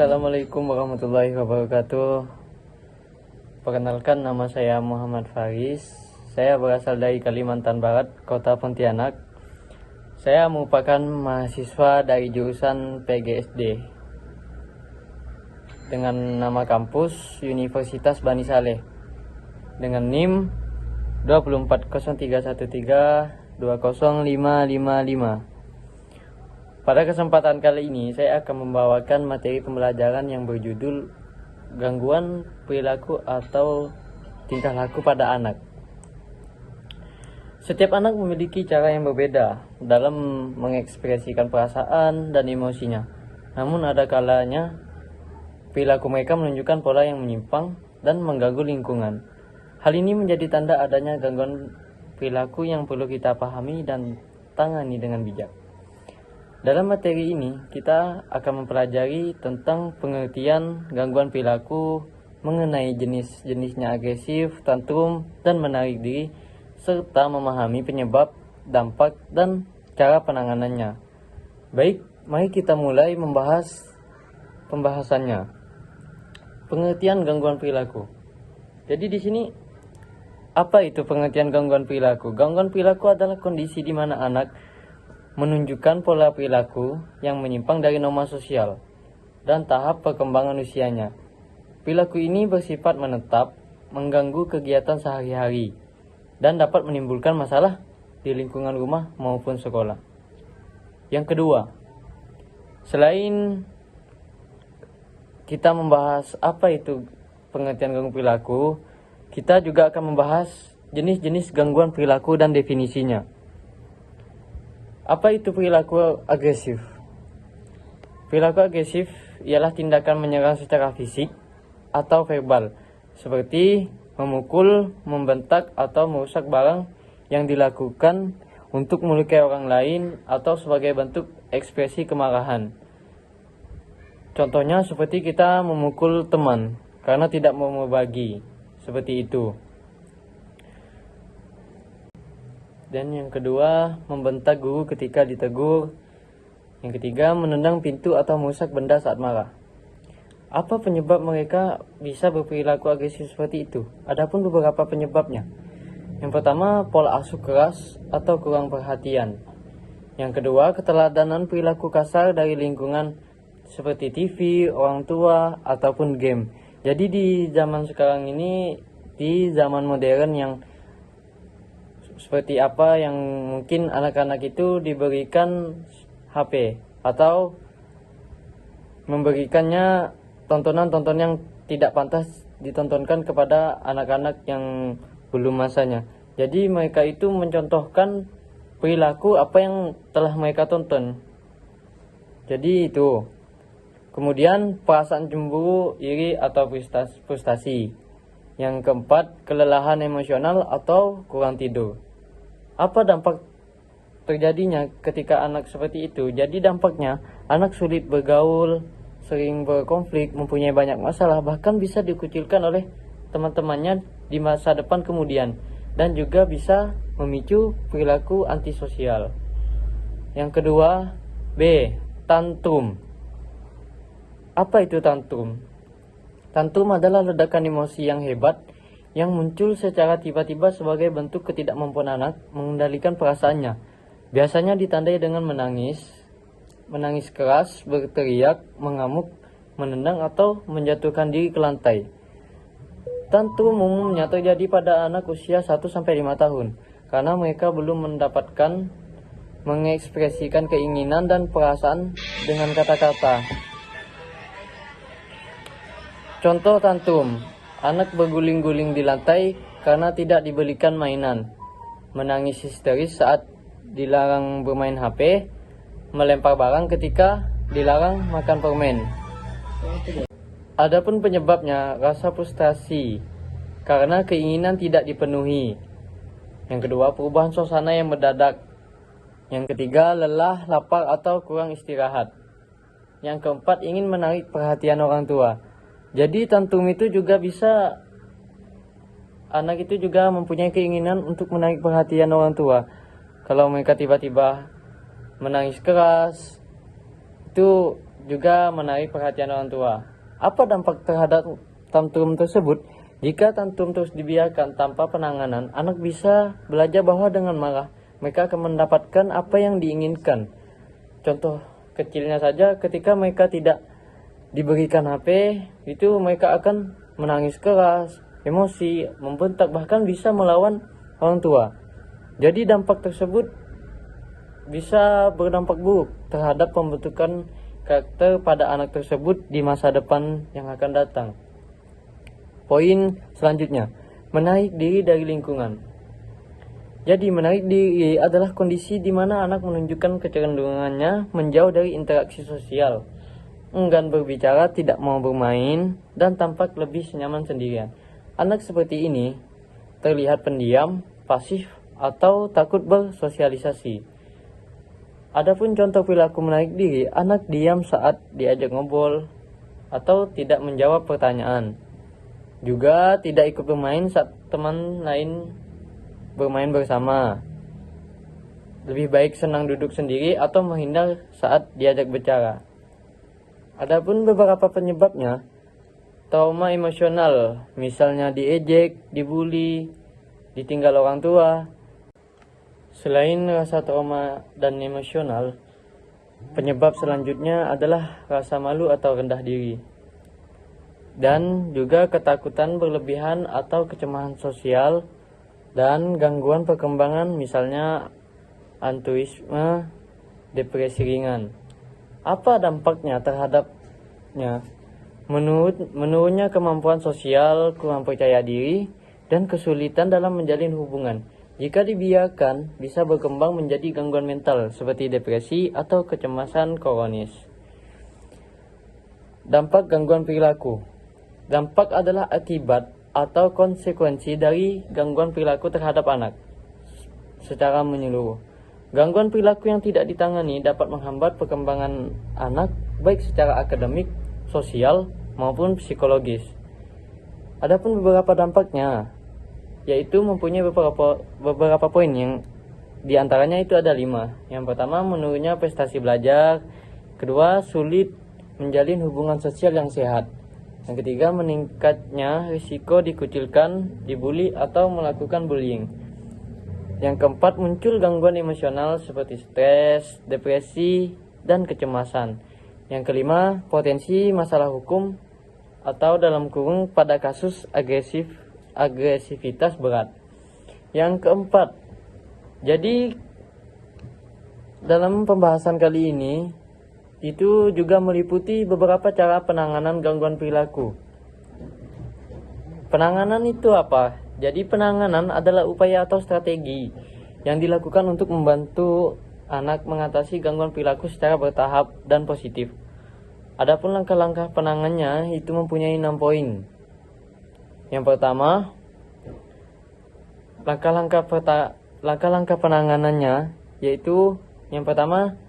Assalamualaikum warahmatullahi wabarakatuh. Perkenalkan, nama saya Muhammad Faris. Saya berasal dari Kalimantan Barat, Kota Pontianak. Saya merupakan mahasiswa dari jurusan PGSD dengan nama kampus Universitas Bani Saleh dengan NIM 24031320555. Pada kesempatan kali ini saya akan membawakan materi pembelajaran yang berjudul gangguan perilaku atau tingkah laku pada anak. Setiap anak memiliki cara yang berbeda dalam mengekspresikan perasaan dan emosinya. Namun ada kalanya perilaku mereka menunjukkan pola yang menyimpang dan mengganggu lingkungan. Hal ini menjadi tanda adanya gangguan perilaku yang perlu kita pahami dan tangani dengan bijak. Dalam materi ini, kita akan mempelajari tentang pengertian gangguan perilaku, mengenai jenis-jenisnya agresif, tantrum, dan menarik diri, serta memahami penyebab, dampak, dan cara penanganannya. Baik, mari kita mulai membahas pembahasannya. Pengertian gangguan perilaku. Jadi di sini, apa itu pengertian gangguan perilaku? Gangguan perilaku adalah kondisi di mana anak menunjukkan pola perilaku yang menyimpang dari norma sosial dan tahap perkembangan usianya. Perilaku ini bersifat menetap, mengganggu kegiatan sehari-hari, dan dapat menimbulkan masalah di lingkungan rumah maupun sekolah. Yang kedua, selain kita membahas apa itu pengertian gangguan perilaku, kita juga akan membahas jenis-jenis gangguan perilaku dan definisinya. Apa itu perilaku agresif? Perilaku agresif ialah tindakan menyerang secara fisik atau verbal, seperti memukul, membentak, atau merusak barang yang dilakukan untuk melukai orang lain atau sebagai bentuk ekspresi kemarahan. Contohnya seperti kita memukul teman karena tidak mau berbagi, seperti itu. Dan yang kedua, membentak guru ketika ditegur. Yang ketiga, menendang pintu atau merusak benda saat marah. Apa penyebab mereka bisa berperilaku agresif seperti itu? Adapun beberapa penyebabnya. Yang pertama, pola asuh keras atau kurang perhatian. Yang kedua, keteladanan perilaku kasar dari lingkungan seperti TV, orang tua, ataupun game. Jadi di zaman sekarang ini, di zaman modern yang seperti apa yang mungkin anak-anak itu diberikan HP atau memberikannya tontonan-tontonan yang tidak pantas ditontonkan kepada anak-anak yang belum masanya. Jadi mereka itu mencontohkan perilaku apa yang telah mereka tonton. Jadi itu. Kemudian perasaan cemburu, iri atau frustasi. Yang keempat, kelelahan emosional atau kurang tidur. Apa dampak terjadinya ketika anak seperti itu? Jadi dampaknya, anak sulit bergaul, sering berkonflik, mempunyai banyak masalah, bahkan bisa dikucilkan oleh teman-temannya di masa depan kemudian, dan juga bisa memicu perilaku antisosial. Yang kedua, B. Tantrum. Apa itu tantrum? Tantrum adalah ledakan emosi yang hebat yang muncul secara tiba-tiba sebagai bentuk ketidakmampuan anak mengendalikan perasaannya. Biasanya ditandai dengan menangis keras, berteriak, mengamuk, menendang, atau menjatuhkan diri ke lantai. Tantrum umumnya terjadi pada anak usia 1-5 tahun karena mereka belum mendapatkan mengekspresikan keinginan dan perasaan dengan kata-kata. Contoh tantrum, anak berguling-guling di lantai karena tidak dibelikan mainan, menangis histeris saat dilarang bermain HP, melempar barang ketika dilarang makan permen. Adapun penyebabnya, rasa frustasi karena keinginan tidak dipenuhi. Yang kedua, perubahan suasana yang mendadak. Yang ketiga, lelah, lapar, atau kurang istirahat. Yang keempat, ingin menarik perhatian orang tua. Jadi tantrum itu juga bisa, anak itu juga mempunyai keinginan untuk menarik perhatian orang tua. Kalau mereka tiba-tiba menangis keras, itu juga menarik perhatian orang tua. Apa dampak terhadap tantrum tersebut? Jika tantrum terus dibiarkan tanpa penanganan, anak bisa belajar bahwa dengan marah mereka akan mendapatkan apa yang diinginkan. Contoh kecilnya saja, ketika mereka tidak diberikan HP, itu mereka akan menangis keras, emosi, membentak, bahkan bisa melawan orang tua. Jadi dampak tersebut bisa berdampak buruk terhadap pembentukan karakter pada anak tersebut di masa depan yang akan datang. Poin selanjutnya, menarik diri dari lingkungan. Jadi menarik diri adalah kondisi di mana anak menunjukkan kecenderungannya menjauh dari interaksi sosial, enggan berbicara, tidak mau bermain, dan tampak lebih nyaman sendirian. Anak seperti ini terlihat pendiam, pasif, atau takut bersosialisasi. Adapun contoh perilaku menarik diri, anak diam saat diajak ngobrol atau tidak menjawab pertanyaan. Juga tidak ikut bermain saat teman lain bermain bersama. Lebih baik senang duduk sendiri atau menghindar saat diajak bicara. Adapun beberapa penyebabnya, trauma emosional, misalnya diejek, dibully, ditinggal orang tua. Selain rasa trauma dan emosional, penyebab selanjutnya adalah rasa malu atau rendah diri. Dan juga ketakutan berlebihan atau kecemasan sosial dan gangguan perkembangan, misalnya autisme, depresi ringan. Apa dampaknya terhadapnya? Menurunnya kemampuan sosial, kurang percaya diri, dan kesulitan dalam menjalin hubungan. Jika dibiarkan, bisa berkembang menjadi gangguan mental seperti depresi atau kecemasan kronis. Dampak gangguan perilaku. Dampak adalah akibat atau konsekuensi dari gangguan perilaku terhadap anak secara menyeluruh. Gangguan perilaku yang tidak ditangani dapat menghambat perkembangan anak baik secara akademik, sosial, maupun psikologis. Adapun beberapa dampaknya, yaitu mempunyai beberapa poin, yang diantaranya itu ada 5. Yang pertama, menurunnya prestasi belajar. Kedua, sulit menjalin hubungan sosial yang sehat. Yang ketiga, meningkatnya risiko dikucilkan, dibully, atau melakukan bullying. Yang keempat, muncul gangguan emosional seperti stres, depresi, dan kecemasan. Yang kelima, potensi masalah hukum atau dalam kurung pada kasus agresivitas berat. Yang keempat, jadi dalam pembahasan kali ini itu juga meliputi beberapa cara penanganan gangguan perilaku. Penanganan itu apa? Jadi penanganan adalah upaya atau strategi yang dilakukan untuk membantu anak mengatasi gangguan perilaku secara bertahap dan positif. Adapun langkah-langkah penanganannya itu mempunyai 6 poin. Yang pertama, langkah-langkah penanganannya yaitu yang pertama,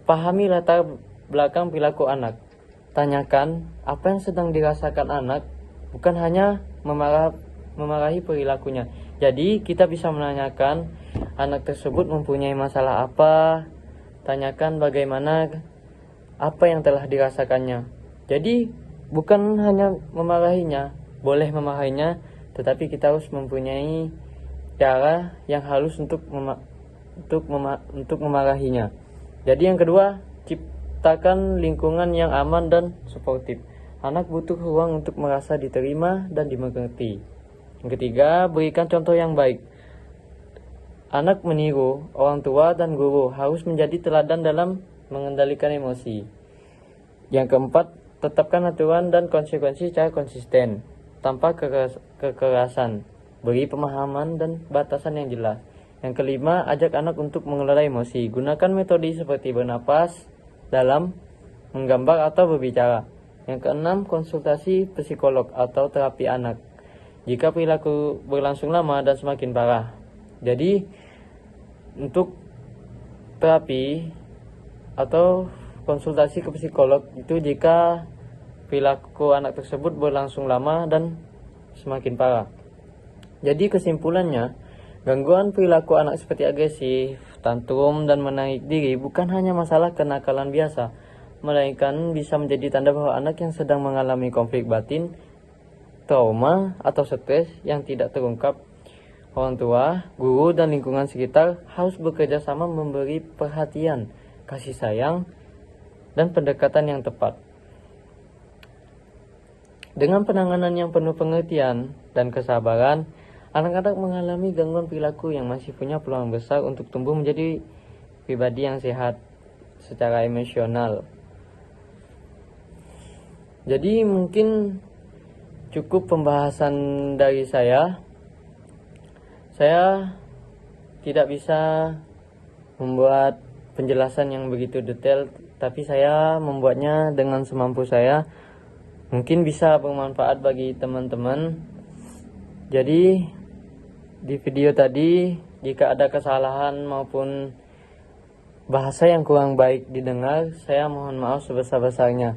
pahami latar belakang perilaku anak. Tanyakan apa yang sedang dirasakan anak, bukan hanya memarahi perilakunya. Jadi kita bisa menanyakan anak tersebut mempunyai masalah apa, tanyakan bagaimana apa yang telah dirasakannya. Jadi bukan hanya memarahinya, boleh memarahinya, tetapi kita harus mempunyai cara yang halus untuk memarahinya. Jadi yang kedua, ciptakan lingkungan yang aman dan suportif. Anak butuh ruang untuk merasa diterima dan dimengerti. Yang ketiga, berikan contoh yang baik. Anak meniru orang tua dan guru, harus menjadi teladan dalam mengendalikan emosi. Yang keempat, tetapkan aturan dan konsekuensi secara konsisten, tanpa kekerasan. Beri pemahaman dan batasan yang jelas. Yang kelima, ajak anak untuk mengelola emosi. Gunakan metode seperti bernapas dalam, menggambar, atau berbicara. Yang keenam, konsultasi psikolog atau terapi anak jika perilaku berlangsung lama dan semakin parah. Jadi untuk terapi atau konsultasi ke psikolog itu jika perilaku anak tersebut berlangsung lama dan semakin parah. Jadi kesimpulannya, gangguan perilaku anak seperti agresif, tantrum, dan menarik diri bukan hanya masalah kenakalan biasa, melainkan bisa menjadi tanda bahwa anak yang sedang mengalami konflik batin, trauma, atau stres yang tidak terungkap. Orang tua, guru, dan lingkungan sekitar harus bekerja sama memberi perhatian, kasih sayang, dan pendekatan yang tepat. Dengan penanganan yang penuh pengertian dan kesabaran, anak-anak mengalami gangguan perilaku yang masih punya peluang besar untuk tumbuh menjadi pribadi yang sehat secara emosional. Jadi mungkin cukup pembahasan dari saya. Saya tidak bisa membuat penjelasan yang begitu detail, tapi saya membuatnya dengan semampu saya. Mungkin bisa bermanfaat bagi teman-teman. Jadi di video tadi, jika ada kesalahan maupun bahasa yang kurang baik didengar, saya mohon maaf sebesar-besarnya.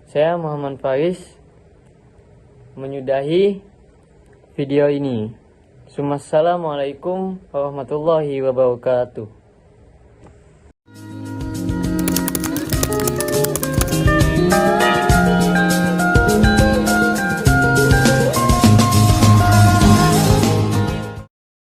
Saya Muhammad Faris menyudahi video ini. Assalamualaikum warahmatullahi wabarakatuh.